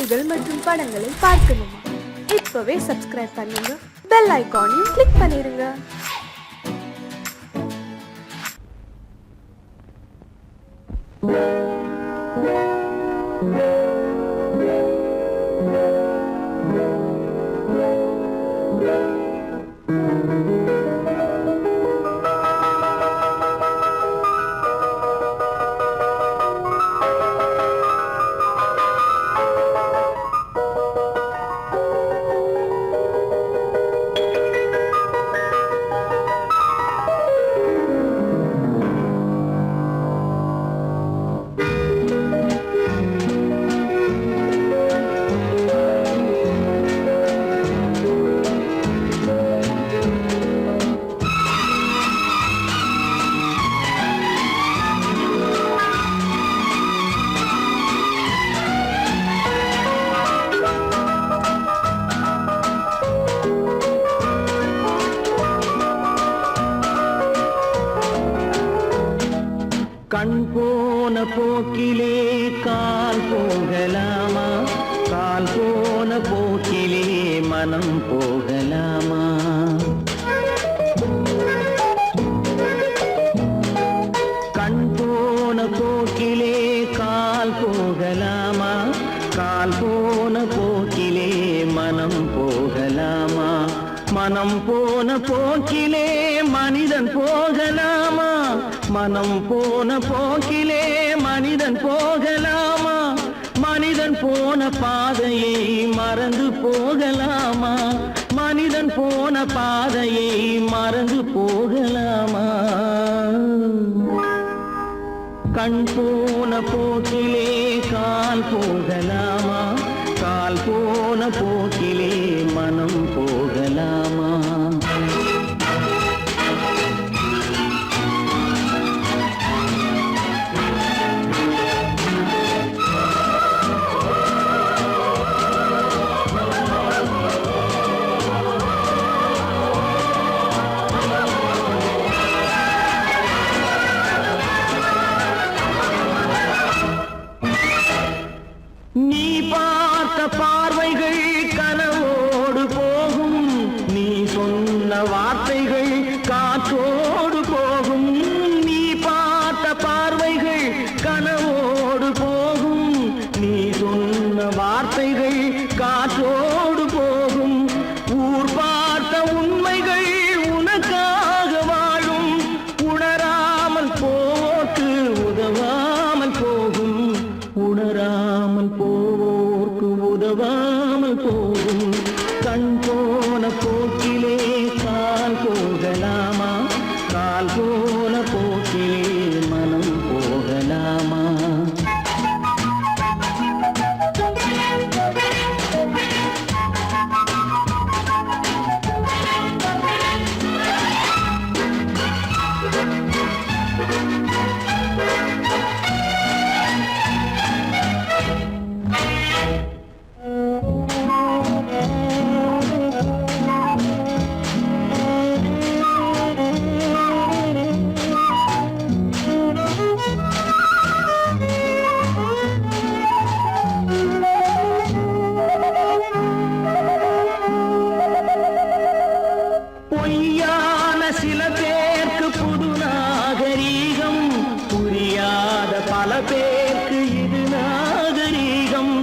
பாடல்கள் மற்றும் படங்களை பார்க்கணுமா? இப்பவே சப்ஸ்கிரைப் பண்ணுங்க, பெல் ஐகானையும் கிளிக் பண்ணிருங்க. கண் போன போக்கிலே கால் போகலாமா? கால் போன போக்கிலே மனம் போகலாமா? கண் போன போக்கிலே கால் போகலாமா? கால் போன போக்கிலே மனம் போகலாமா? மனம் போன போக்கிலே மனிதன் போகலாமா? மனம் போன போக்கிலே மனிதன் போகலாமா? மனிதன் போன பாதையை மறந்து போகலாமா? மனிதன் போன பாதையை மறந்து போகலாமா? கண் போன போக்கிலே கால் போகலாமா? கால் போன போக்கிலே மனம் போகலாமா? நீ பார்த்த பார்வைகள் கனவோடு போகும், நீ சொன்ன வார்த்தைகள் காற்றோடு போகும். நீ பார்த்த பார்வைகள் கனவோடு போகும், நீ சொன்ன வார்த்தைகள் காற்றோடு போகும். ஊர் பார்த்த உண்மைகள் உனக்காக வாழும், உணராமல் போக்கு உதவாமல் போகும். உணராமல் போவோர்க்கு உதவாமல் போகும். கண் போன போக்கிலே கால் போகலாமா? கால் போன போக்கிலே மனம் போகலாமா? பொய்யான சில பேருக்கு புது நாகரீகம், புரியாத பல பேருக்கு இது நாகரீகம்.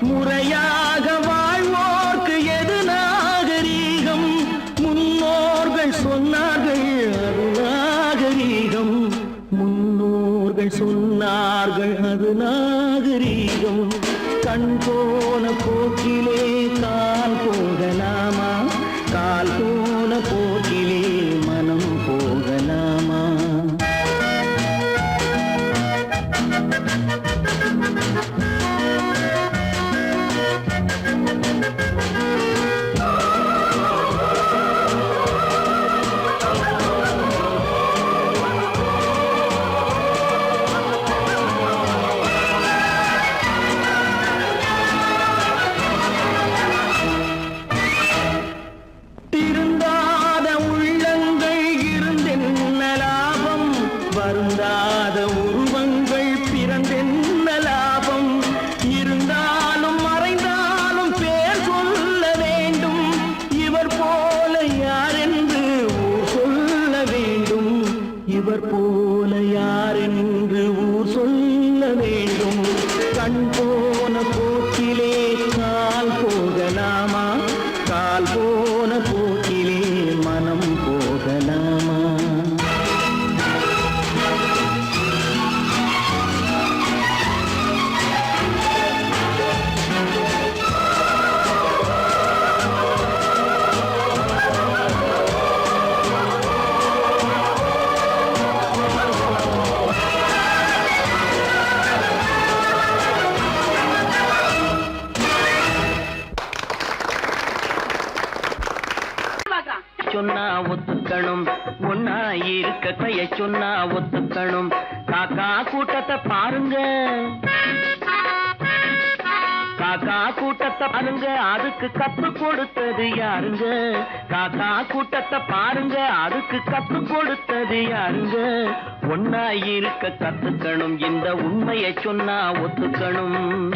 முறையாக வாழ்வோர்க்கு எது நாகரீகம்? முன்னோர்கள் சொன்னார்கள் அது நாகரீகம். முன்னோர்கள் சொன்னார்கள் அது நாகரீகம். கண் போன போக்கிலே கால் போகலாமா? கால் போன போக்கிலே மனம் போகலாமா? திருந்த சொன்னா ஒத்துக்கணும், ஒன்னா இருக்க கைய சொன்னா ஒத்துக்கணும். காக்கா கூட்டத்தை பாருங்க, காக்கா கூட்டத்தை பாருங்க, அதுக்கு கத்து கொடுத்தது யாருங்க? காக்கா கூட்டத்தை பாருங்க, அதுக்கு கத்து கொடுத்தது யாருங்க? ஒன்னா இருக்க கத்துக்கணும், இந்த உண்மையை சொன்னா ஒத்துக்கணும்.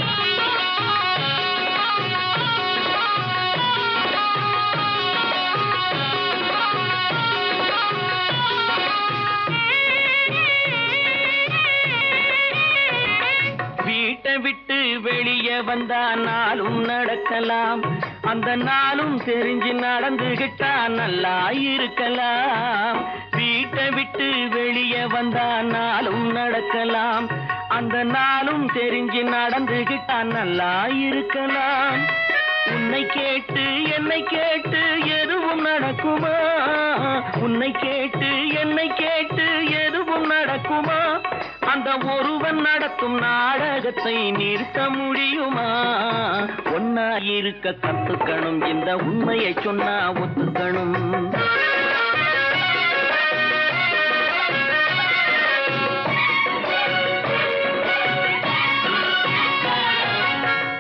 வீட்டை விட்டு வெளியே வந்தா நாளும் நடக்கலாம், அந்த நாளும் தெரிஞ்சு நடந்துகிட்டா நல்லா இருக்கலாம். வீட்டை விட்டு வெளியே வந்தா நாளும் நடக்கலாம், அந்த நாளும் தெரிஞ்சு நடந்துகிட்டா நல்லா இருக்கலாம். உன்னை கேட்டு என்னை கேட்டு எதுவும் நடக்குமா? உன்னை கேட்டு என்னை கேட்டு எதுவும் நடக்குமா? அந்த ஒருவன் நடத்தும் நாடகத்தை நிறுத்த முடியுமா? ஒன்னா இருக்க கத்துக்கணும், இந்த உண்மையை சொன்னா ஒத்துக்கணும்.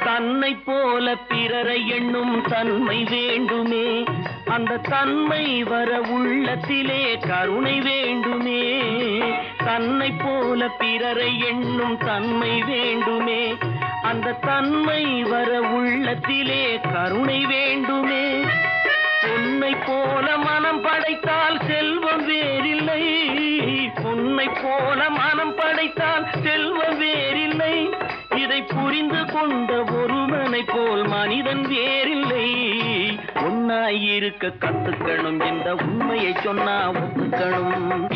தன்னை போல பிறரை எண்ணும் தன்மை வேண்டுமே, அந்த தன்மை வர உள்ளத்திலே கருணை வேண்டுமே. தன்னை போல பிறரை எண்ணும் தன்மை வேண்டுமே, அந்த தன்மை வர உள்ளத்திலே கருணை வேண்டுமே. பொன்னை போல மனம் படைத்தால் செல்வம் வேறில்லை, பொன்னை போல மனம் படைத்தால் செல்வம் வேறில்லை. இதை புரிந்து கொண்ட ஒருவனை போல் மனிதன் வேறில்லை. ஒன்னாயிருக்க கத்துக்கணும், இந்த உண்மையை சொன்னா ஒத்துக்கணும்.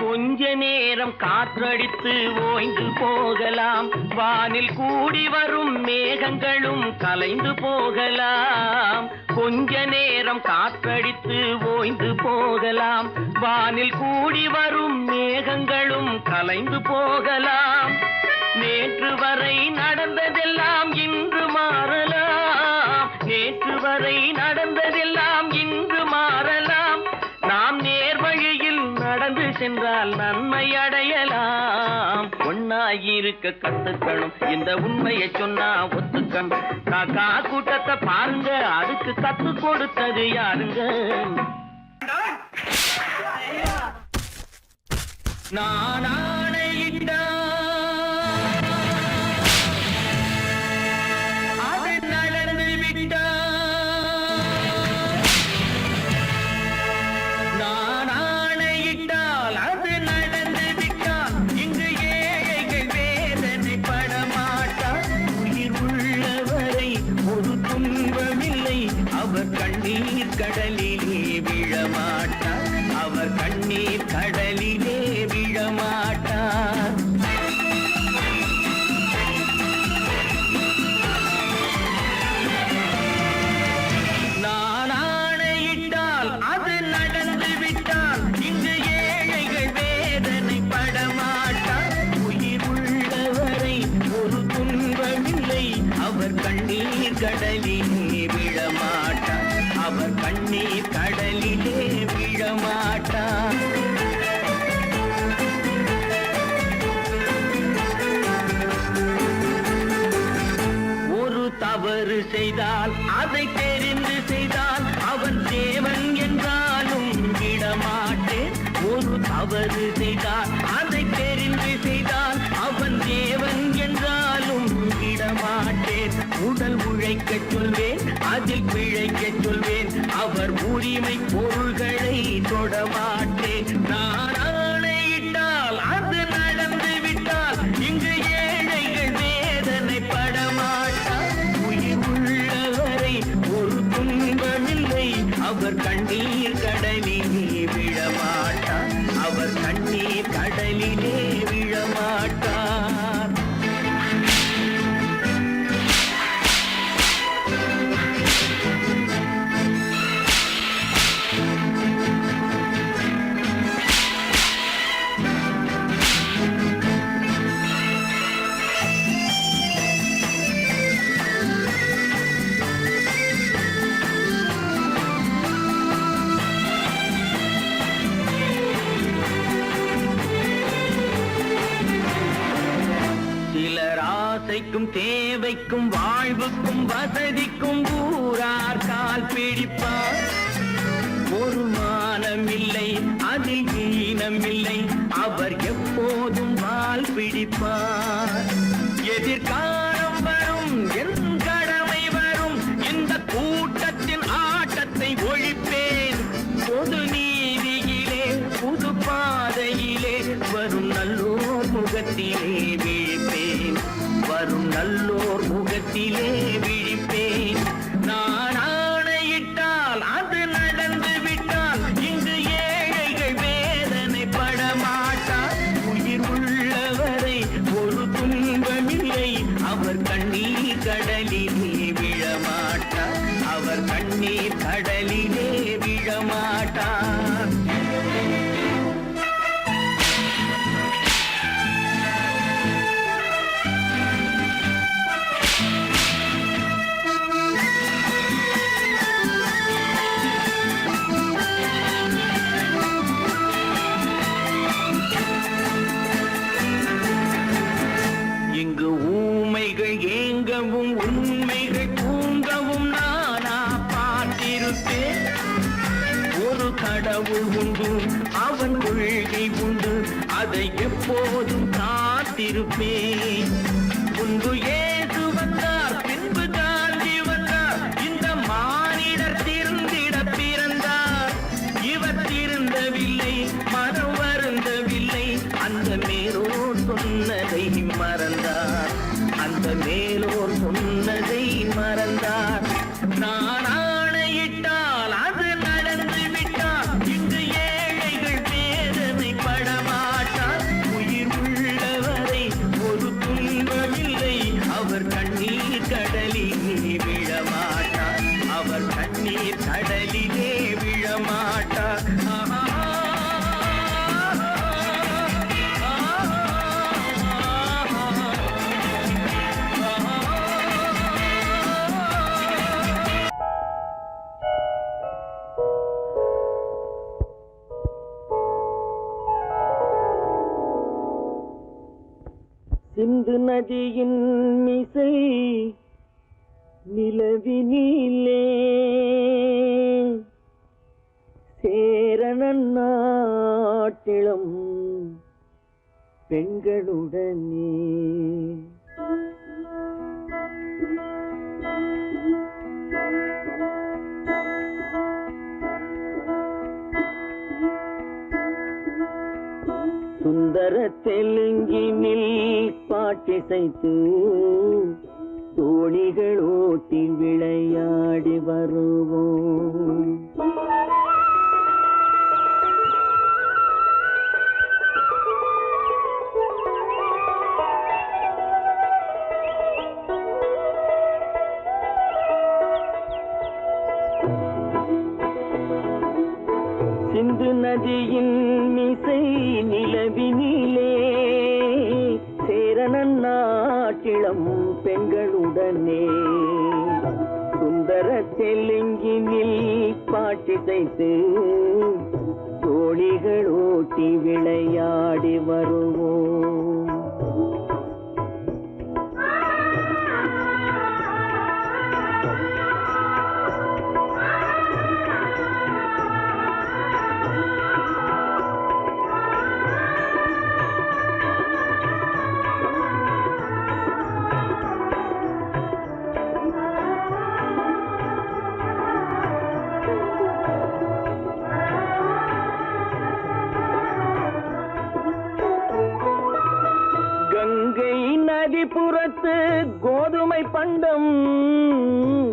கொஞ்ச நேரம் காற்றடித்து ஓய்ந்து போகலாம், வானில் கூடி வரும் மேகங்களும் கலைந்து போகலாம். கொஞ்ச நேரம் காற்றடித்து ஓய்ந்து போகலாம், வானில் கூடி வரும் மேகங்களும் கலைந்து போகலாம். நேற்று வரை நடந்ததெல்லாம் இன்று மாறலாம், நேற்று வரை நடந்ததெல்லாம் இன்று மாறலாம். நாம் நேர்வழியில் நடந்து சென்றால் நன்மை அடையலாம். ஒன்னாயிருக்க கத்துக்கணும், இந்த உண்மையை சொன்னா ஒத்துக்கணும். காக்கா கூட்டத்தை பாருங்க, அதுக்கு கத்து கொடுத்தது யாருங்க? நான் ஆணையிட்டா அது நடந்து விட்டா, நான் ஆணையிட்டால் அது நடந்து விட்டால் இங்கு ஏழைகள் வேதனை படமாட்டார். உயிர் உள்ளவரை ஒரு துன்பமில்லை, அவர் கண்ணீர் கடலிலே விழமாட்டார், அவர் கண்ணீர் கடலிலே விழமாட்டார். நான் ஆணையிட்டால் அது நடந்து விட்டால் இங்கு ஏழைகள் வேதனை படமாட்டார். உயிர் உள்ளவரை ஒரு துன்பமில்லை, அவர் கண்ணீர் கடலிலே விழமாட்டார், அவர் கண்ணீர் கடலிலே விழமாட்டார். ஒரு தவறு செய்தால் அதை தெரிந்து செய்தால் அவன் தேவன் என்றாலும் விடமாட்டேன். ஒரு தவறு செய்தால் அதை தெரிந்து செய்தால் அவன் தேவன் என்றாலும் விடமாட்டேன். உடல் உழைக்கச் சொல்வேன், அதில் பிழைக்கச் சொல்வேன், அவர் உரிமை பொருள்களை தொடமாட்டேன். நான் ஆணையிட்டால் அது நடந்து விட்டால் இங்கு ஏழைகள் வேதனை படமாட்டார். உயிர் உள்ளவரை ஒரு துன்பமில்லை, அவர் கண்ணீர் கடலிலே விழமாட்டார், அவர் கண்ணீர் கடலிலே விழமாட்டார். தேவைக்கும் தேவைக்கும் வாழ்வுக்கும் வசதிக்கும் ஊரார் கால் பிடிப்பார். ஒரு மானமில்லை அதில் ஈனமில்லை, அவர் எப்போதும் வால் பிடிப்பார். எதிர்காலம் வரும் என் கடமை வரும், இந்த கூட்டத்தின் ஆட்டத்தை ஒழிப்பேன். பொது நீதியிலே புது பாதையிலே வரும் நல்லோர் முகத்திலே விழிப்பேன். வரும் நல்லோர் முகத்திலே விழிப்பேன். நான் ஆணையிட்டால் அது நடந்து விட்டால் இங்கு ஏழைகள் வேதனை படமாட்டார். உயிர் உள்ளவரை ஒரு துன்பமில்லை, அவர் கண்ணீர் கடலிலே விழமாட்டார். அவர் கண்ணீர் கடலிலே விழமாட்டார். இங்கு ஊமைகள் ஏங்கவும் உண்மைகள் தூங்கவும் நானா பார்த்திருப்பேன். ஒரு கடவுள் உண்டு, அவன் கொள்கை உண்டு, அதை எப்போதும் காத்திருப்பேன். முன்பு இயேசு வந்தார், பின்பு காந்தி வந்தார், இந்த மானிடர் திருந்திட பிறந்தார். இவர் திருந்தவில்லை, மனம் வருந்தவில்லை, அந்த மேலோர் சொன்னதை மறந்தார். அந்த மேலோர் சொன்னதை மறந்தார். நான் ஆணையிட்டால் அது நடந்து விட்டால் இங்கு ஏழைகள் வேதனை படமாட்டார். உயிர் உள்ளவரை ஒரு துன்பமில்லை, அவர் கண்ணீர் கடலிலே விழமாட்டார். அவர் கண்ணீர் கடலிலே விழமாட்டார். சிந்து நதியின் மிசை நிலவினிலே சேரணன் நாட்டிளம் பெண்களுடனே சுந்தர தெலுங்கினில் பாட்டிசைத்து தோணிகள் ஓட்டி விளையாடி வருவோம். சிந்து நதியின் மிசை நிலவினிலே சேரணன் நாட்டிளம் பெண்களுடனே சுந்தர தெலுங்கினில் பாட்டிசைத்து தோணிகள் ஓட்டி விளையாடி வருவோம். நதிபுறத்து கோதுமை பண்டம்,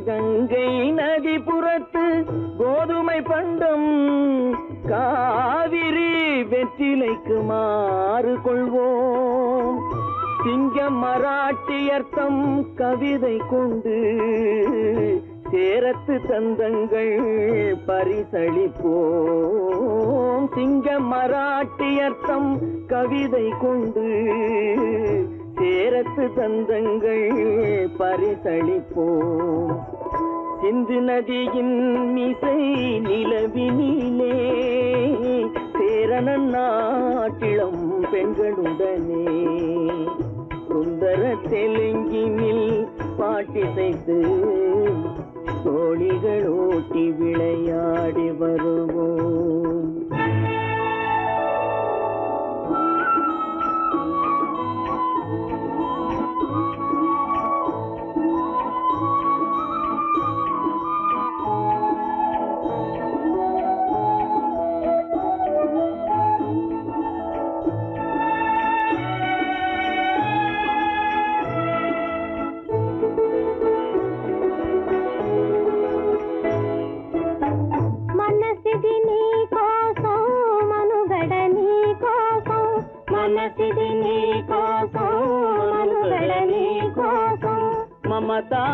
கங்கை நதிபுறத்து கோதுமை பண்டம், காவிரி வெற்றிலைக்கு மாறு கொள்வோம். சிங்கம் மராட்டியர்த்தம் கவிதை கொண்டு சேரத்து தந்தங்கள் பரிசளிப்போம். சிங்கம் மராட்டியர்த்தம் கவிதை கொண்டு சேரத்து தந்தங்கள் பரிசளிப்போம். சிந்து நதியின் மிசை நிலவினிலே சேரணன் நாட்டிளம் பெண்களுடனே சுந்தர சுந்தர தெலுங்கினில் பாட்டிசைத்து தோழிகள் ஓட்டி விளையாடி வருவோம்.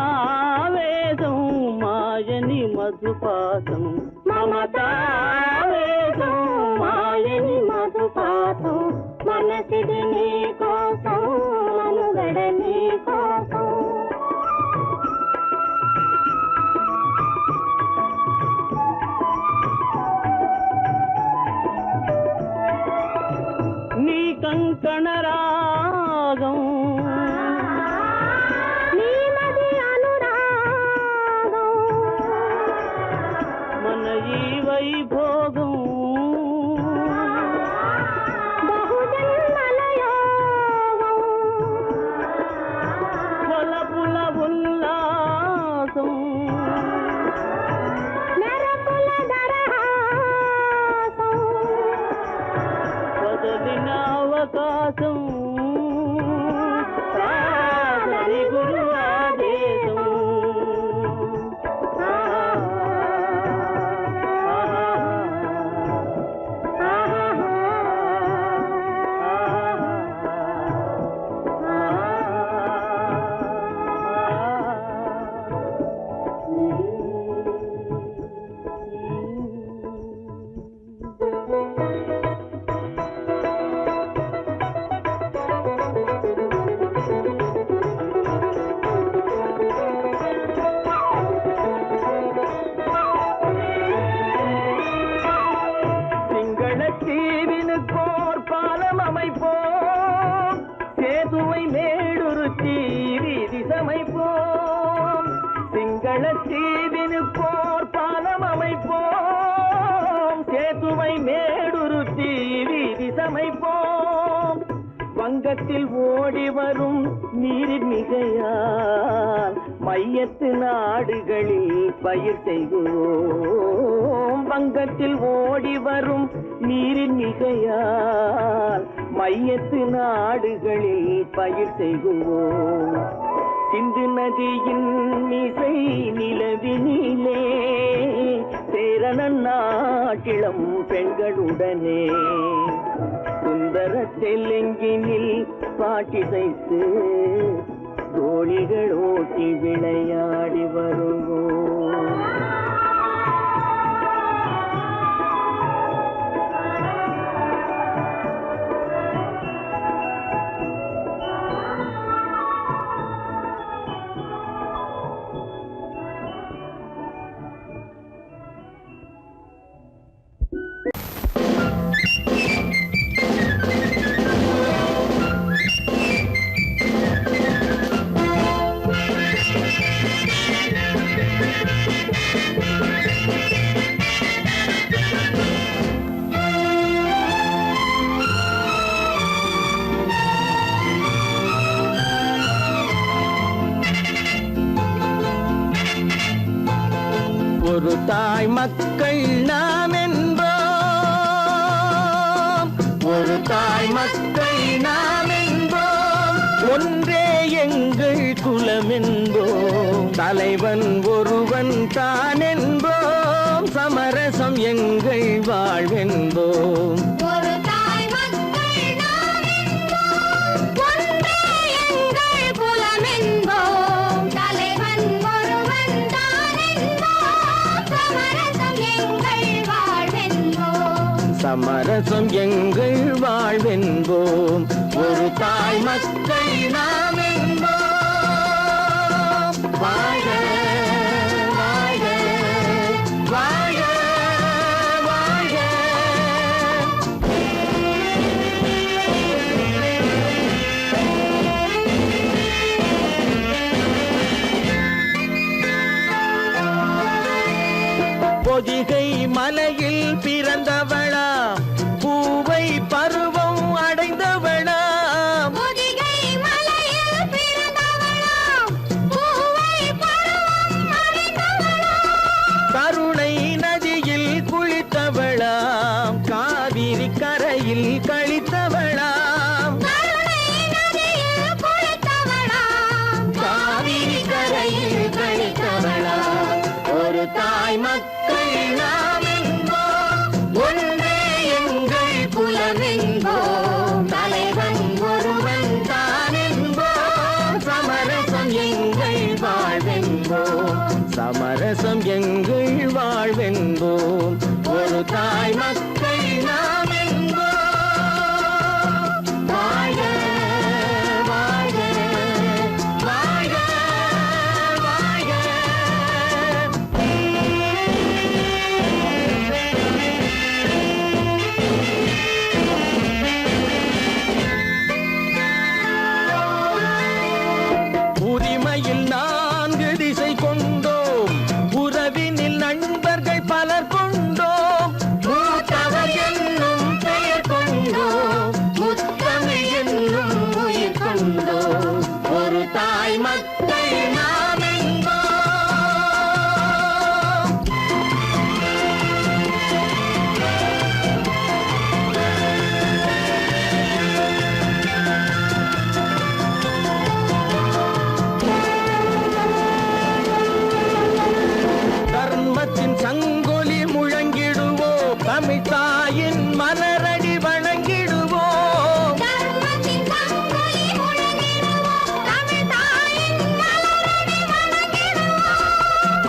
మమతావేదం మాయని మధుపాసం మమతావేదం మాయని మధుపాసం మనసిది నీ కోసం మనుగడ నీ కోసం నీ కంకణ రాగం వైభోగం బహుజన్మలయోగం వలపుల ఉల్లాసం మెరపుల దరహాసం వదలిన అవకాశం సాగరి గురు ఆదేశం சிங்களத்தீவினுக்கோர் பாலம் அமைப்போம் சேதுவை மேடுருத்தி வீதி சமைப்போம் வங்கத்தில் ஓடி வரும் நீரின் மிகையால் மையத்து நாடுகளில் பயிர் செய்கிறோம் வங்கத்தில் ஓடி வரும் நீரின் மிகையால் மையத்து நாடுகளில் பயிர் செய்கிறோம் சிந்து நதியின் இசை நிலவினிலே சேரண நாட்டிளம் பெண்களுடனே சுந்தர தெலுங்கினில் பாட்டிசைத்து தோழிகள் ஓட்டி விளையாடி வருவோம். ஒரு தாய் மக்கள் நாம் என்போம் ஒரு தாய் மக்கள் நாம் என்போம் ஒன்றே எங்கள் குலம் என்போம் தலைவன் ஒருவன் தான் என்போம் சமரசம் எங்கள் வாழ்வென்போம் சமரசம் எங்கள் வாழ்வென்போம் ஒரு தாய் மக்கள் நாம் என்போம் வாழ்க வாழ்க வாழ்க வாழ்க நதியில் கழித்தவளாம் காவிரி கரையில் கழித்தவளாம் ஒரு தாய் மக்கள் நாம் என்போம் ஒன்றே எங்கள் குலம் என்போம் தலைவன் ஒருவன் தான் என்போம் சமரசம் எங்கள் வாழ்வென்போம் சமரசம் எங்கள் வாழ்வென்போம் ஒரு தாய் மக்கள் நாம் என்போம் வாழ்க வாழ்க வாழ்க வாழ்க உரிமையில் 4 திசை கொண்டோம் உறவினில் நண்பர்கள் பலர் கொண்டோம் மூத்தவர் என்னும் பெயர் கொண்டோம் முத்தமிழ் என்னும் உயிர் கொண்டோம் ஒரு தாய் மக்கள் நாம் என்போம் தர்மத்தின் சங்கொலி முழங்கிடுவோம் தமிழ் தாயின் மலரடி வணங்கிடுவோம்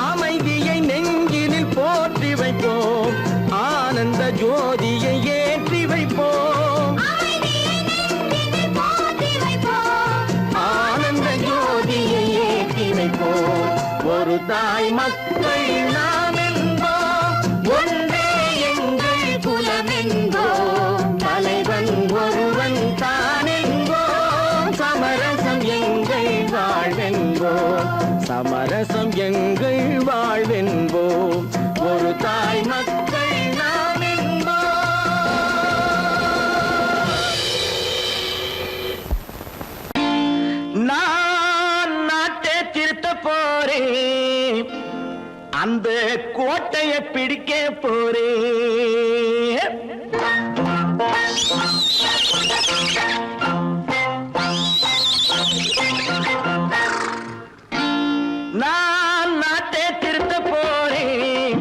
அமைதியை நெஞ்சினில் போற்றி வைப்போம் ஆனந்த ஜோதியை ஏற்றி வைப்போம் ஆனந்த ஜோதியை ஏற்றி வைப்போம் ஒரு தாய் மக்கள் நாம் என்போம் ஒன்றே எங்கள் குலம் என்போம் தலைவன் ஒருவன் தான் என்போம் சமரசம் எங்கள் வாழ்வென்போம் சமரசம் எங்கள் வாழ்வென்போம் ஒரு தாய் மக்கள் நாம் என்போம் நான் நாட்டை திருத்த போறேன் அந்த கோட்டையை பிடிக்க போறேன் நான் நாட்டை திருத்த போறேன்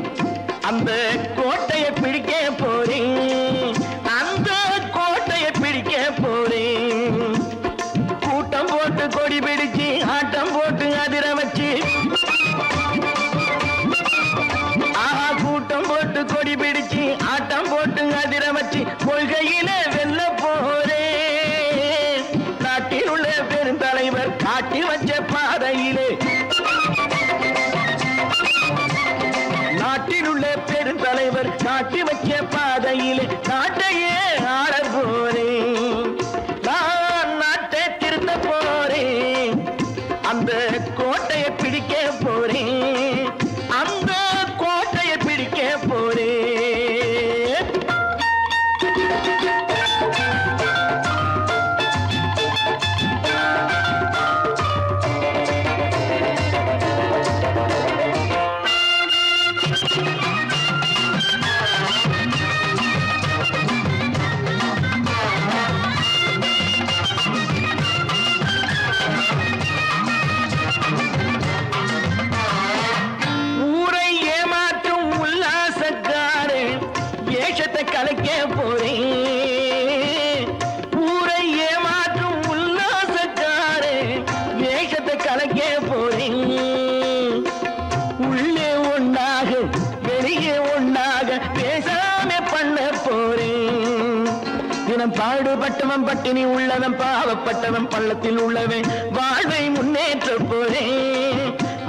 அந்த கோட்டையை பிடிக்க போறேன் அந்த கோட்டையை பிடிக்க போறேன் கூட்டம் போட்டு கொடி பிடிச்சு ஆட்டம் போட்டு அதிர வச்சு கூட்டம் போட்டு கொடி பிடிச்சு ஆட்டம் போட்டு அதிர வச்சு கொள்கையில வெல்ல போறேன் நாட்டில் உள்ள பெருந்தலைவர் காட்டி வச்ச பாதையிலே நாட்டில் உள்ள பெருந்தலைவர் காட்டி வச்ச பாதையிலே நாட்டையே ஆள போறேன் நான் நாட்டை திருத்த போறேன் அந்த கோட்டையை பிடிக்க போறேன் அந்த கோட்டையை பிடிக்க போறேன் ஊரை ஏமாற்றும் உல்லாசக்காரே வேஷத்தை கலைக்க போறேன் ஊரை ஏமாற்றும் உல்லாசக்காரே வேஷத்தை கலைக்க போறேன் உள்ளே ஒண்ணாக வெளியே ஒண்ணாக பேசாம பண்ண போறேன் தினம் பாடுபட்டவன் பட்டினி உள்ளவன் பாவப்பட்டவன் பள்ளத்தில் உள்ளவன் வாழ்வை முன்னேற்ற போறேன்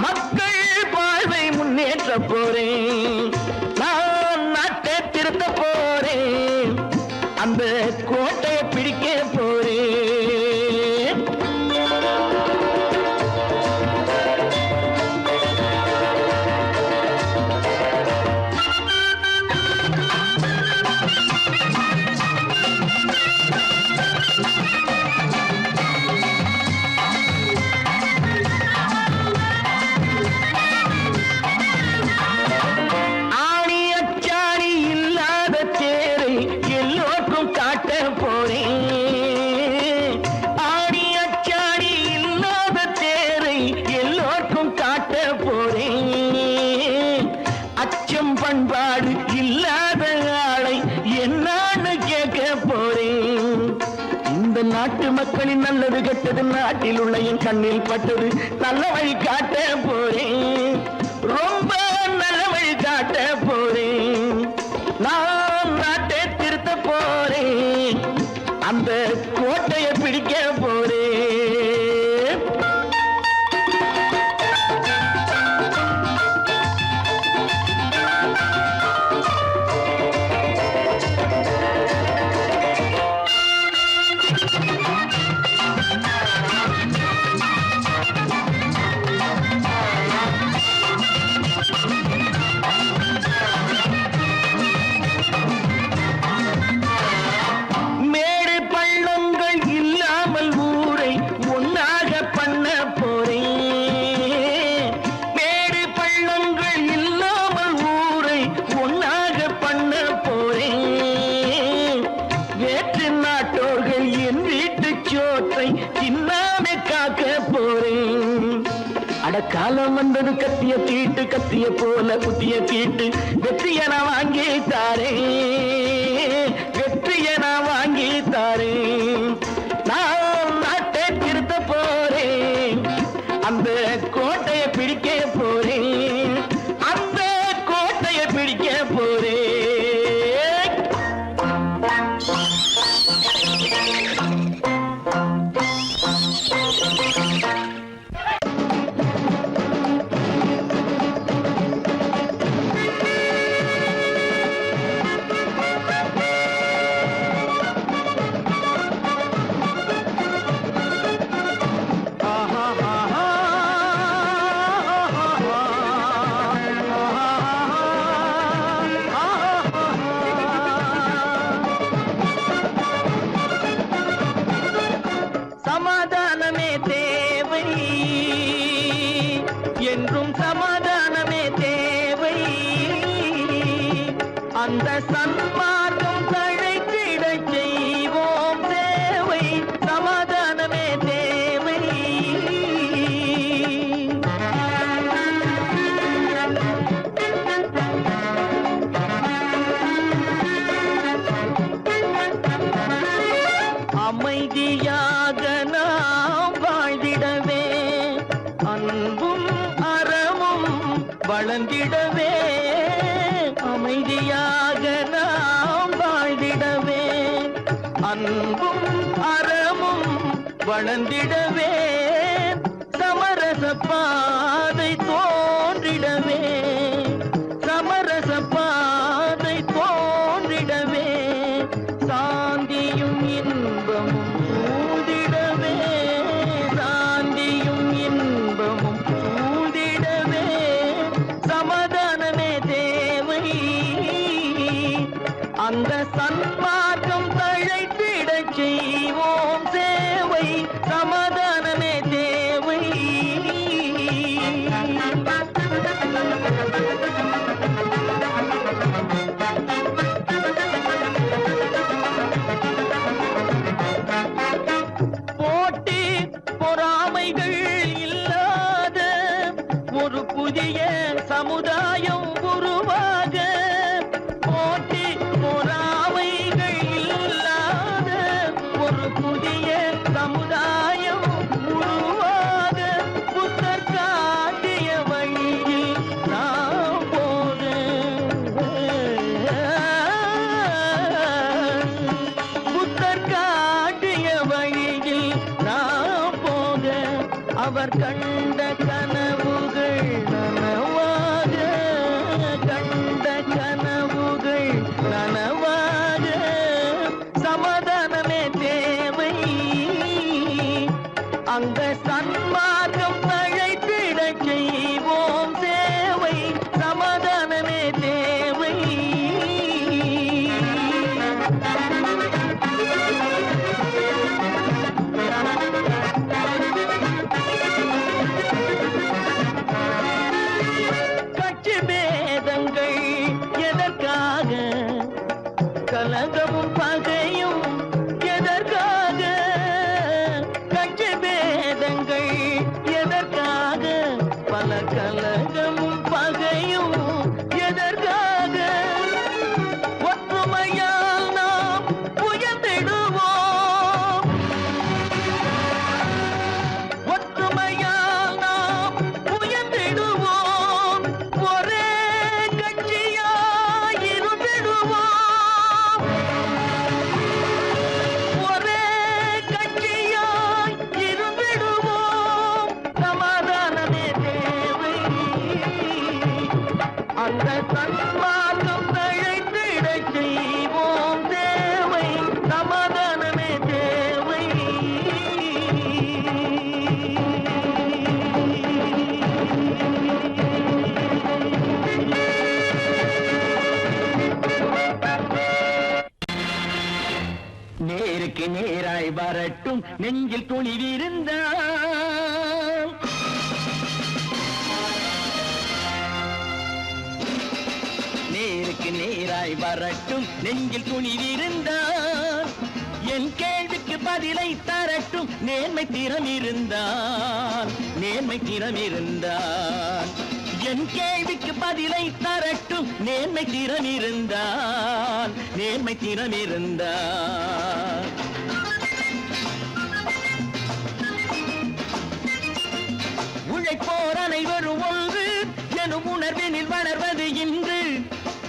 மக்கள் வாழ்வை முன்னேற்ற போறேன் நான் நாட்டை திருத்த போறேன் அந்த கோட்டையை பிடிக்க போறேன் காட்ட போறேன். ஆடி அச்சாடி இல்லாத தேரை எல்லோருக்கும் காட்ட போறேன். அச்சம் பண்பாடு இல்லாத ஆளை என்னான்னு கேட்க போறேன். இந்த நாட்டு மக்களின் நல்லது கெட்டது நாட்டில் உள்ள என் கண்ணில் பட்டது. நல்ல வழி காட்ட போறேன், ரொம்ப நல்ல வழி காட்ட போறேன். நான் நாட்டை திருத்த போறேன், அந்த கோட்டையை பிடிக்க போறேன். மேடு பள்ளங்கள் இல்லாமல் ஊரை ஒன்னாக பண்ண போறேன். மேடு பள்ளங்கள் இல்லாமல் ஊரை ஒன்னாக பண்ண போறேன். வேற்று நாட்டோர்கள் என் வீட்டு சோற்றை தின்னாமே காக்க போறேன். அடக்காலம் வந்தது கத்திய தீட்டு, கத்திய போல குத்திய தீட்டு. வெற்றியை நான் வாங்கி தாரேன், வெற்றியை நான் வாங்கி தாரேன். நான் நாட்டை திருத்த போறேன், அந்த கோட்டையை பிடிக்க போறேன், அந்த கோட்டையை பிடிக்க போறேன். சமாதானமே தேவை, என்றும் சமாதானமே தேவை. அந்த சன்மார்க்கம் தழைத்திடச் செய்வோம் சேவை. சமாதானமே தேவை. அமைதியாக நாம் வாழ்ந்திடவே, அன்பும் அறமும் வளர்ந்திடவே. அமைதியாக நாம் வாழ்ந்திடவே, அன்பும் அறமும் வளர்ந்திடவே. சமரச பாதை தோன்றிடவே, சமரச பாதை தோன்றிடவே. சாந்தியும் இன்பமும் சூழ்ந்திடவே, சாந்தியும் இன்பமும் சூழ்ந்திடவே. சமாதானமே தேவை, அந்த சன்மார்க்கம் தழைத்திடச் செய்வோம் சேவை. சமாதானமே தேவை. போட்டி பொறாமைகள் இல்லாத ஒரு புதிய சமுதாயம் உருவாக. போட்டி பொறாமைகள் இல்லாத ஒரு புதிய சமுதாயம் உருவாக. புத்தர் காட்டிய வழியில் நாம் போக, புத்தர் காட்டிய வழியில் நாம் போக. அவர் கண்ட கனவுகள் நனவாக, கண்ட கனவுகள் நனவாக. சமாதானமே தேவை, அங்க சன்மார்க்கம் தழைத்திடச் செய்வோம் சேவை. சமாதானமே தேவை. கட்சி பேதங்கள் எதற்காக? கலகமும் பகையும் நேருக்கு நேராய் வரட்டும் நெஞ்சில் துணிவிருந்தால் நேருக்கு நேராய் வரட்டும் நெஞ்சில் துணிவிருந்தால் என் கேள்விக்கு பதிலை தரட்டும் நேர்மை திறம் இருந்தால் என் கேள்விக்கு பதிலை தரட்டும் நேர்மை திறம் இருந்தால் உழைப்போர் அனைவரும் ஒன்று எனும் உணர்வினில் வளர்வது இன்று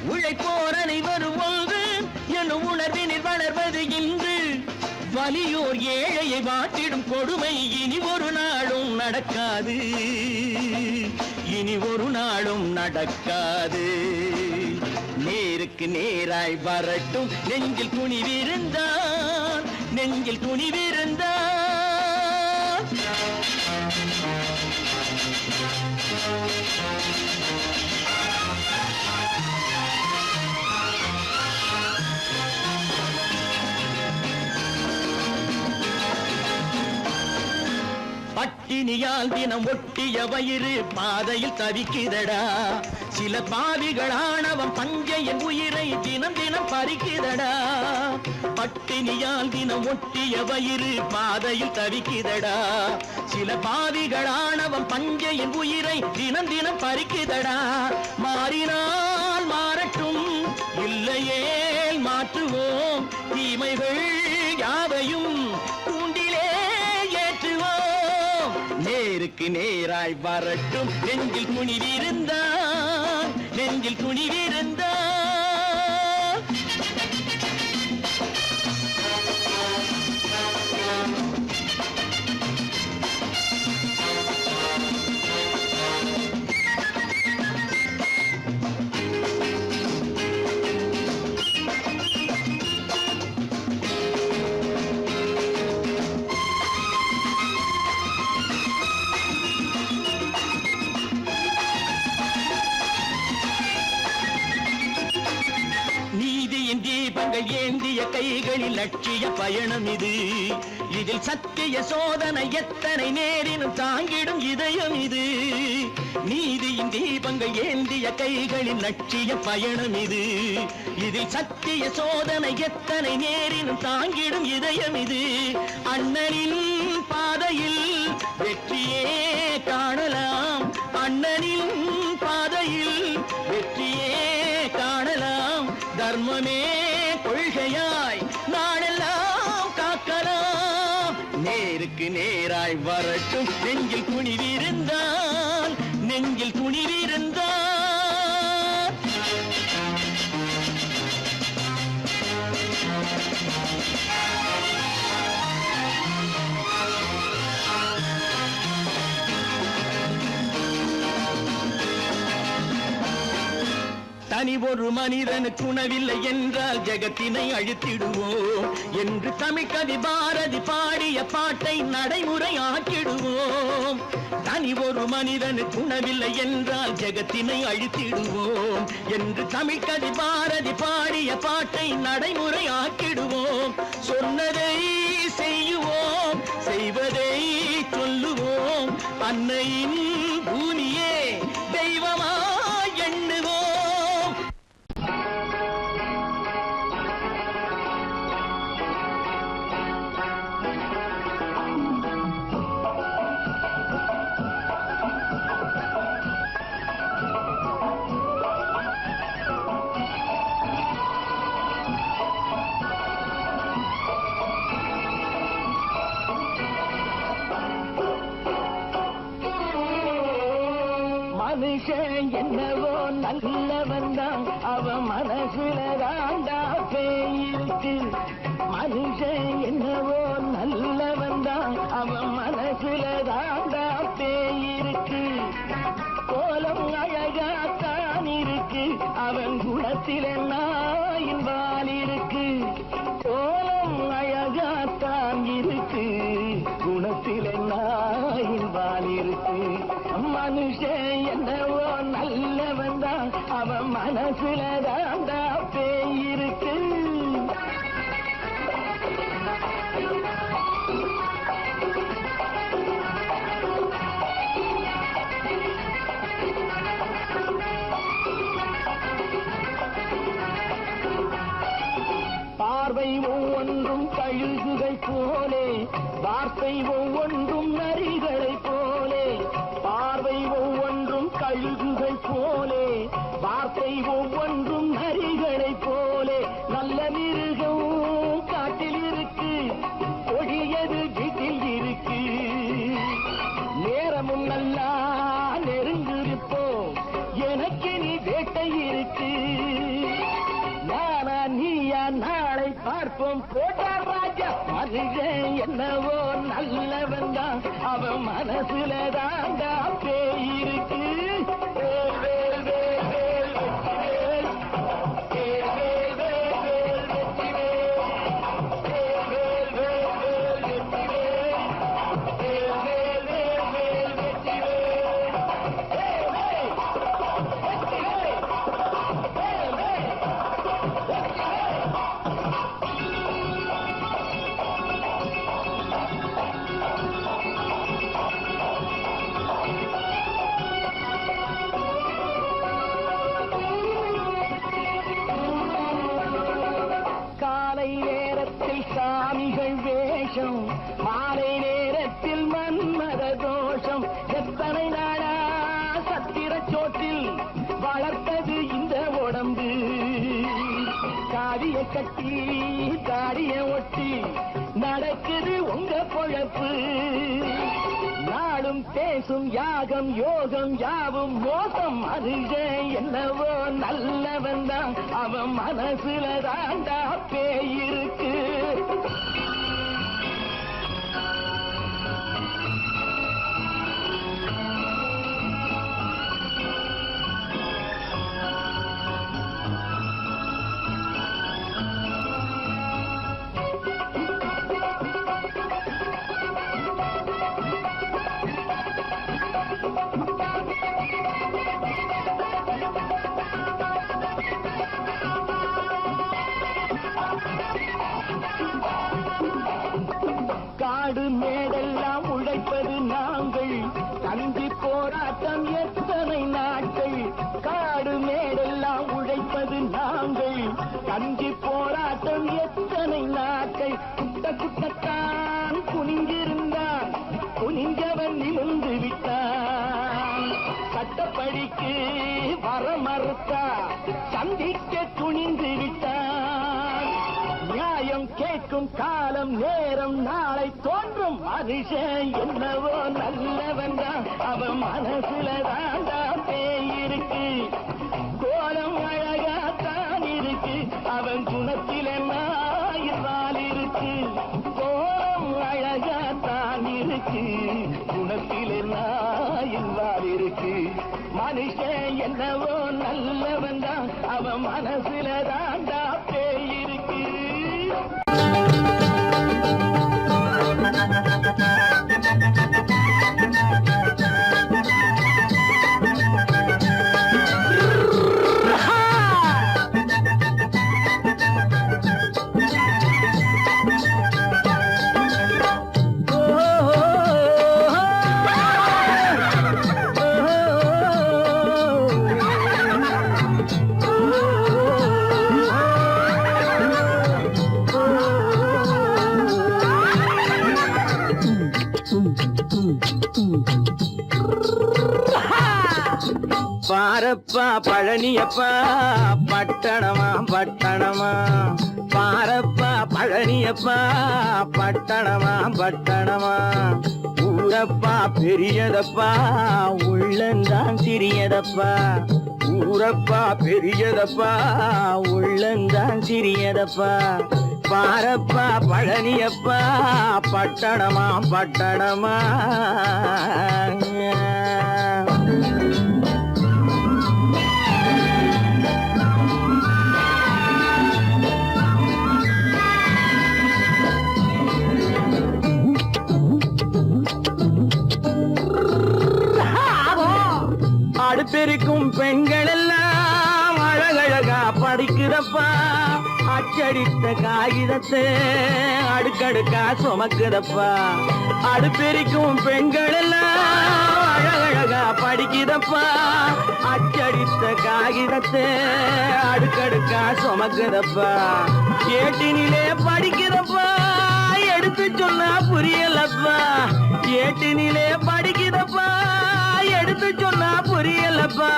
உழைப்போர் அனைவரும் ஒன்று எனும் உணர்வினில் வளர்வது இன்று வலியோர் ஏழையை வாட்டிடும் கொடுமை இனி ஒரு நாளும் நடக்காது நேருக்கு நேராய் வரட்டும் நெஞ்சில் துணிவிருந்தால் பட்டினியால் தினம் ஒட்டிய வயிறு பாதையில் தவிக்குதடா சில பாவிகளானவன் பஞ்சையின் உயிரை தினம் தினம் பறிக்குதடா பட்டினியால் தினம் ஒட்டிய வயிறு பாதையில் தவிக்குதடா சில பாவிகளானவன் பஞ்சையின் உயிரை தினம் தினம் பறிக்குதடா மாறினால் மாறட்டும் இல்லையே மாற்றுவோம் தீமைகள் யாவையும் கூண்டிலே ஏற்றுவோம் நேருக்கு நேராய் வரட்டும் நெஞ்சில் துணிவிருந்தால் தீபங்கள் ஏந்திய கைகளில் லட்சிய பயணம் இதில் சத்திய சோதனை எத்தனை நேரினும் தாங்கிடும் இதயம் இது நீதியின் தீபங்கள் ஏந்திய கைகளில் லட்சிய பயணம் இதில் சத்திய சோதனை எத்தனை நேரினும் தாங்கிடும் இதயம் இது அண்ணனின் பாதையில் வெற்றியே காணலாம் தர்மமே கொள்கையாய் நாளெல்லாம் காக்கலாம் நேருக்கு நேராய் வரட்டும் நெஞ்சில் துணிவிருந்தால் தனி ஒரு மனிதனுக்கு உணவில்லை என்றால் ஜெகத்தினை அழித்திடுவோம் என்று தமிழ்கவி பாரதி பாடிய பாட்டை நடைமுறையாக்கிடுவோம் தனி ஒரு மனிதனுக்கு உணவில்லை என்றால் ஜெகத்தினை அழித்திடுவோம் என்று தமிழ்கவி பாரதி பாடிய பாட்டை நடைமுறையாக்கிடுவோம் சொன்னதை செய்யுவோம் செய்வதை சொல்லுவோம் அன்னையின் பூமியே தெய்வமா எண்ணுவோம் மனுஷன் என்னவோ நல்லவன் தான் அவன் மனசுல தாண்டா பேயிருக்கு மனுஷன் என்னவோ நல்லவன் தான் அவன் மனசுல தாண்டா பேயிருக்கு கோலம் அழகாத்தான் இருக்கு அவன் குணத்தில நாயின் வால் இருக்கு கோலம் அழகாத்தான் இருக்கு குணத்தில நாயின் வால் இருக்கு மனுஷன் என்னவோ நல்லவன் தான் அவன் மனசுல தாண்டா பேயிருக்கு வார்த்தை ஒவ்வொன்றும் நரிகளை போலே, பார்வை ஒவ்வொன்றும் கழுகுகள் போலே, வார்த்தை ஒவ்வொன்றும் நரிகளை போலே, நல்ல மிருகம் காட்டில் இருக்கு, கொடியது வீட்டில் இருக்கு. நேரமும் நல்லா நெருங்கிருப்போம், எனக்கு நீ வேட்டை இருக்கு. நானா நீயா நாளை பார்ப்போம், போட்டார் ராஜா. மனுஷன் என்னவோ நல்லவன் தான், அவன் மனசுல தாண்டா பேய் இருக்கு. வேல் வேல் வேல் வேல் வெற்றிவேல், வேல் வேல் வேல் வேல் வெற்றிவேல், வேல் வேல் வேல் வேல் வெற்றிவேல், வேல் வேல் வேல் வேல் வெற்றிவேல், வேல் வேல் வெற்றிவேல், வேல் வேல் காலை நேரத்தில் சாமிகள் வேஷம், மாலை நேரத்தில் மன்மத தோஷம். எத்தனை நாடா சத்திர சோற்றில் வளர்த்தது இந்த உடம்பு. காவிய கட்டி தாடிய ஒட்டி நடக்குது உங்க பொழப்பு. நாளும் பேசும் யாகம் யோகம் யாவும் மோசம். மனுஷன் என்னவோ நல்லவன் தான், அவன் மனசுல தாண்டா பேய் இருக்கு. காடு மேடெல்லாம் உழைப்பது நாங்கள், தந்தி போராட்டம் எத்தனை நாட்கள். காடு மேடெல்லாம் உழைப்பது நாங்கள், தந்தி போராட்டம் எத்தனை நாட்கள். குட்ட குட்டத்தான் குனிஞ்சிருந்தான், குனிஞ்சவன் நிமிர்ந்து விட்டான். சட்டப்படிக்கு வர மறுத்தா, சந்திக்க துணிந்து விட்டான். நியாயம் கேட்கும் காலம் நேரம் நாளை தோன்றும். மனுஷன் என்னவோ நல்லவன் தான், அவன் மனசுல தாண்டா பேய் இருக்கு. கோலம் அழகாத்தான் இருக்கு, அவன் குணத்தில நாயிரால் இருக்கு. கோலம் அழகாத்தான் இருக்கு, குணத்தில நாயிரால் இருக்கு. மனுஷன் என்னவோ நல்லவன் தான், அவன் மனசுல தாண்டா பேய் இருக்கு. பாரப்பா பழனியப்பா பட்டணமா பட்டணமா, பாரப்பா பழனியப்பா பட்டணமா பட்டணமா. ஊரப்பா பெரியதப்பா உள்ளந்தான் சிறியதப்பா, ஊரப்பா பெரியதப்பா உள்ளந்தான் சிறியதப்பா. பாரப்பா பழனியப்பா பட்டணமா பட்டணமா. அடுப்பெருக்கும் பெண்கள் எல்லாம் அழகழகா படிக்குதப்பா, அச்சடித்த காகிதத்தை அடுக்கடுக்கா சுமக்குதப்பா. அடுப்பெருக்கும் பெண்கள் எல்லாம் அழகழகா படிக்குதப்பா, அச்சடித்த காகிதத்தை அடுக்கடுக்கா சுமக்குதப்பா. ஏட்டினிலே படிக்குதப்பா, எடுத்து சொன்னா புரியலப்பா ஏட்டினிலே படிக்குதப்பா எடுத்து சொன்னா புரியலப்பா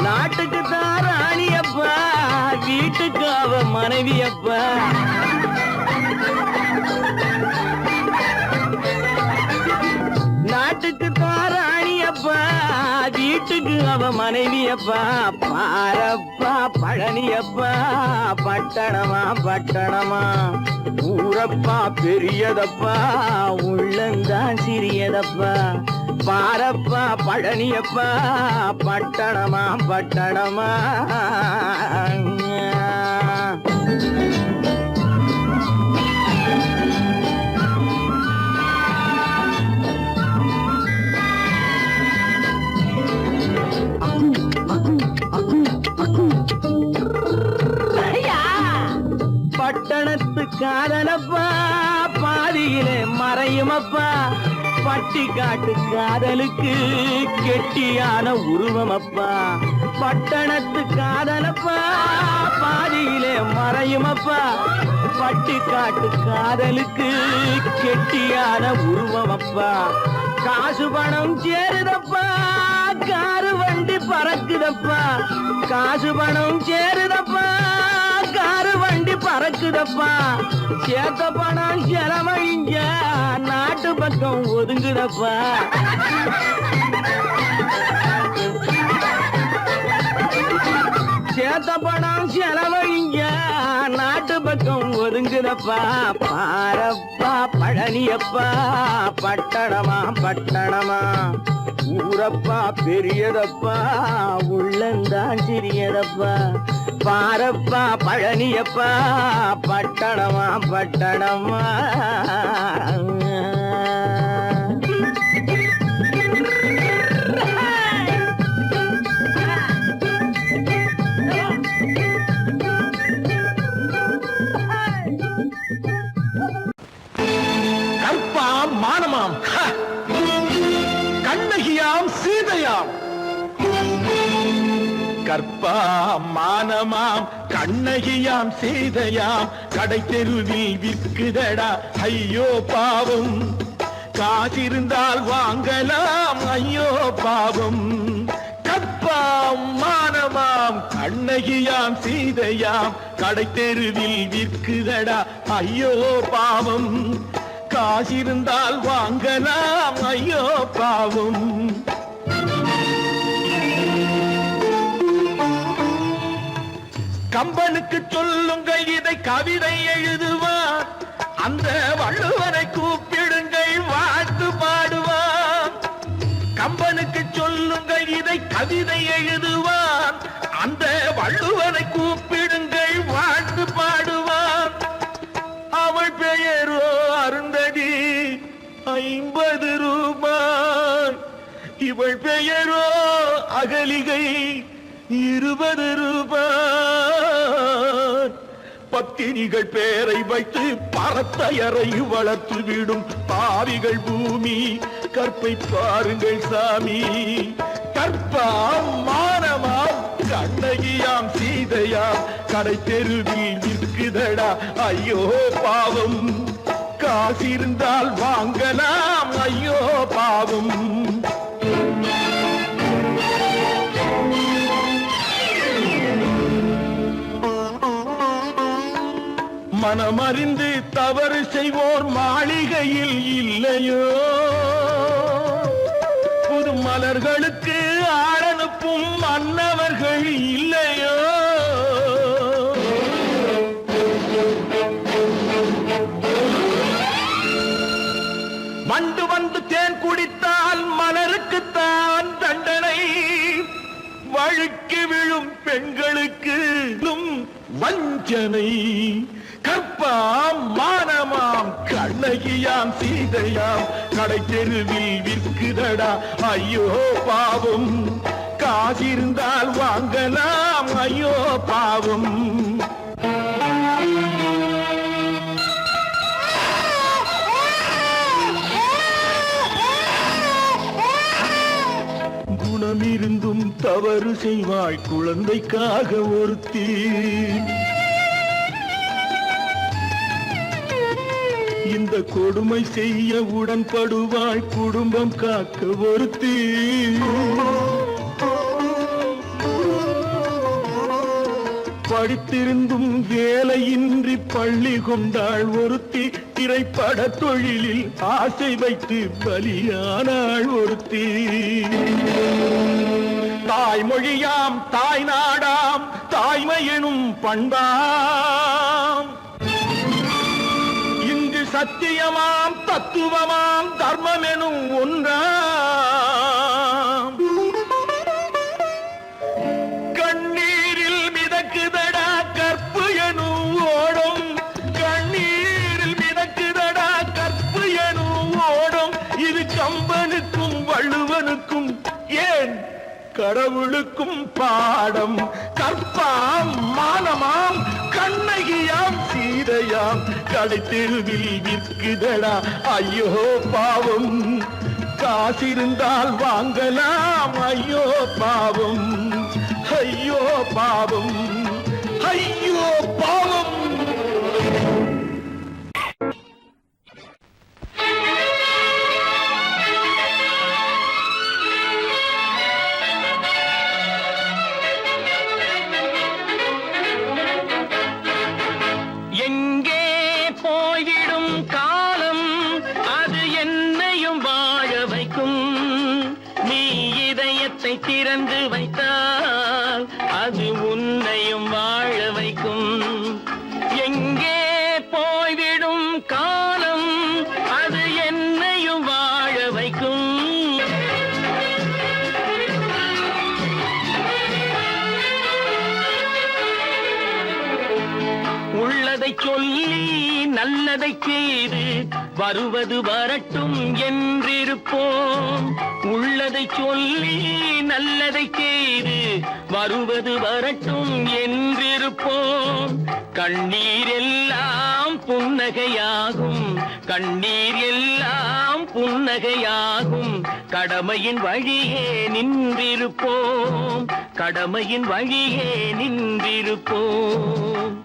நாட்டுக்கு தான் ராணியப்பா வீட்டுக்கு அவ மனைவியப்பா நாட்டுக்கு தான் ராணியப்பா வீட்டுக்கு அவ மனைவியப்பா பாரப்பா பழனியப்பா பட்டணமா பட்டணமா ஊரப்பா பெரியதப்பா உள்ளந்தான் சிறியதப்பா பாரப்பா பழனியப்பா பட்டணமா பட்டணமா பட்டணத்து காதலப்பா பாதியிலே மறையுமப்பா பட்டி காட்டு காதலுக்கு கெட்டியான உருவமப்பா பட்டணத்து காதலப்பா பாதியிலே மறையுமப்பா பட்டி காட்டு காதலுக்கு கெட்டியான உருவமப்பா காசு பணம் சேருதப்பா காரு வண்டி பறக்குதப்பா காசு பணம் சேருதப்பா காரு வண்டி பறக்குதப்பா சேத்த பணம் செலவழிஞ்ச நாட்டு பக்கம் ஒதுங்குதப்பா சேத்த பணம் செலவழிஞ்ச நாட்டு பக்கம் ஒதுங்குதப்பா பாரப்பா பழனியப்பா பட்டணமா பட்டணமா ஊரப்பா பெரியதப்பா உள்ளந்தான் சிறியதப்பா பாரப்பா பழனியப்பா பட்டணமா பட்டணமா கற்பாம் மானமாம் கண்ணகியாம் சீதையாம் கற்பாம் மானமாம் கண்ணகியாம் சீதையாம் கடை தெருவில் விற்குதடா ஐயோ பாவம் காசிருந்தால் வாங்கலாம் ஐயோ பாவம் கற்பாம் மானமாம் கண்ணகியாம் சீதையாம் கடை தெருவில் விற்குதடா ஐயோ பாவம் காசிருந்தால் வாங்கலாம் ஐயோ பாவம் கம்பனுக்கு சொல்லுங்கள் இதை கவிதை எழுதுவார் அந்த வள்ளுவரை கூப்பிடுங்கள் வாழ்த்து பாடுவார் கம்பனுக்கு சொல்லுங்கள் இதை கவிதை எழுதுவார் அந்த வள்ளுவரை கூப்பிடுங்கள் வாழ்த்து பாடுவார் அவள் பெயரோ அருந்ததி 50 ரூபாய் இவள் பெயரோ அகலிகை 20 ரூபாய் பத்தினிகள் பேரை வைத்து பரத்தையரை வளர்த்து விடும் பாவிகள் பூமி கற்பை பாருங்கள் சாமி கற்பாம் மானமாம் கண்ணகியாம் சீதையாம் கடை தெருவில் விற்குதடா ஐயோ பாவம் காசிருந்தால் வாங்கலாம் ஐயோ பாவம் மனமறிந்து தவறு செய்வோர் மாளிகையில் இல்லையோ புது மலர்களுக்கு ஆளனுப்பும் மன்னவர்கள் இல்லையோ வண்டு வந்து தேன் குடித்தால் மலருக்குத்தான் தண்டனை வழுக்கி விழும் பெண்களுக்கு வஞ்சனை கற்பாம் மானமாம் கண்ணகியாம் சீதையாம் கடை தெருவில் விற்குதடா ஐயோ பாவம் காசிருந்தால் வாங்கலாம் ஐயோ பாவம் குணமிருந்தும் தவறு செய்வாய் குழந்தைக்காக ஒருத்தி இந்த கூட கொடுமை செய்ய உடன்படுவாள் குடும்பம் காக்க ஒருத்தி. படித்திருந்தும் வேலையின்றி பள்ளி கொண்டாள் ஒருத்தி. திரைப்பட தொழிலில் ஆசை வைத்து பலியானாள் ஒருத்தி. தாய்மொழியாம் தாய் நாடாம் தாய்மை எனும் பண்பாம். இங்கு சத்தியமாம் தத்துவமாம் தர்மம் எனும் ஒன்றாம். கண்ணீரில் மிதக்குதடா கற்பு எனும் ஓடும். கண்ணீரில் மிதக்குதடா கற்பு எனும் ஓடும். இது கம்பனுக்கும் வள்ளுவனுக்கும் ஏன் கடவுளுக்கும் பாடம். கற்பாம் மானமாம் கண்ணகியாம் சீதையாம் கடைத்தெருவில் விற்குதடா ஐயோ பாவம். காசிருந்தால் வாங்கலாம் ஐயோ பாவம். ஐயோ பாவம் ஐயோ பாவம். எங்கே போய்விடும் காலம் அது என்னையும் வாழ வைக்கும். நீ இதயத்தை திறந்து வைத்தால் அது உன்னையும் வாழ வைக்கும். எங்கே போய்விடும் காலம் அது என்னையும் வாழ வைக்கும். உள்ளதை சொல்லி நல்லதை செய்து வருவது வரட்டும் என்றிருப்போம். உள்ளதை சொல்லி நல்லதை செய்து வருவது வரட்டும் என்றிருப்போம். கண்ணீர் எல்லாம் புன்னகையாகும். கண்ணீர் எல்லாம் புன்னகையாகும். கடமையின் வழியே நின்றிருப்போம். கடமையின் வழியே நின்றிருப்போம்.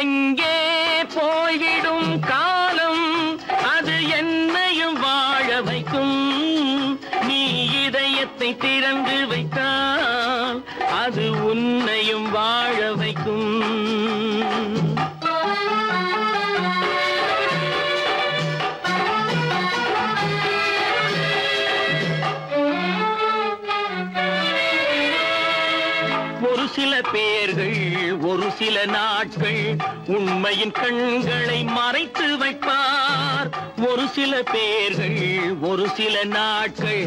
எங்கே போய்விடும் காலம் அது என்னையும் வாழ வைக்கும். நீ இதயத்தை திறந்து வைத்தால் அது உன்னையும் வாழ வைக்கும். ஒரு சில பேர்கள் ஒரு சில நாட்கள் உண்மையின் கண்களை மறைத்து வைப்பார். ஒரு சில பேர்கள் ஒரு சில நாட்கள்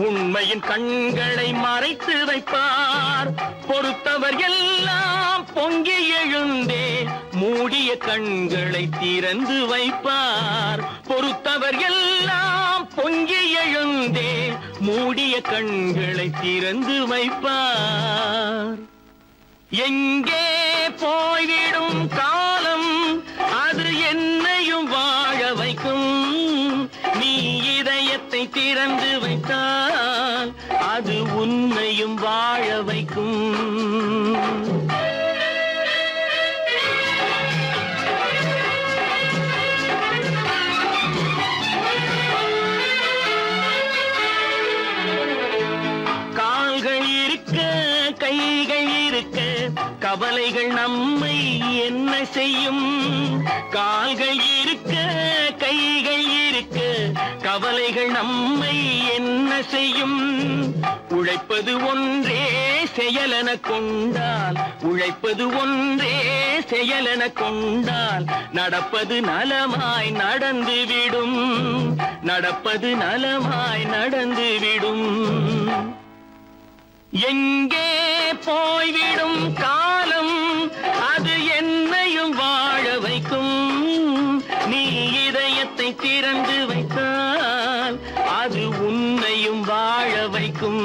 உண்மையின் கண்களை மறைத்து வைப்பார். பொறுத்தவர் எல்லாம் பொங்கி எழுந்தே மூடிய கண்களை திறந்து வைப்பார். பொறுத்தவர் எல்லாம் பொங்கி எழுந்தே மூடிய கண்களை திறந்து வைப்பார். எங்கே போய்விடும் காலம் அது என்னையும் வாழ வைக்கும். நீ இதயத்தை திறந்து வைத்தால் அது உன்னையும் வாழ வைக்கும். கால்கள் இருக்க கைகள் இருக்க கவலைகள் நம்மை என்ன செய்யும். கால்கள் இருக்க கைகள் இருக்க கவலைகள் நம்மை என்ன செய்யும். உழைப்பது ஒன்றே செயலென கொண்டால் உழைப்பது ஒன்றே செயலென கொண்டால் நடப்பது நலமாய் நடந்துவிடும். நடப்பது நலமாய் நடந்துவிடும். எங்கே போய்விடும் காலம் அது என்னையும் வாழ வைக்கும். நீ இதயத்தை திறந்து வைத்தால் அது உன்னையும் வாழ வைக்கும்.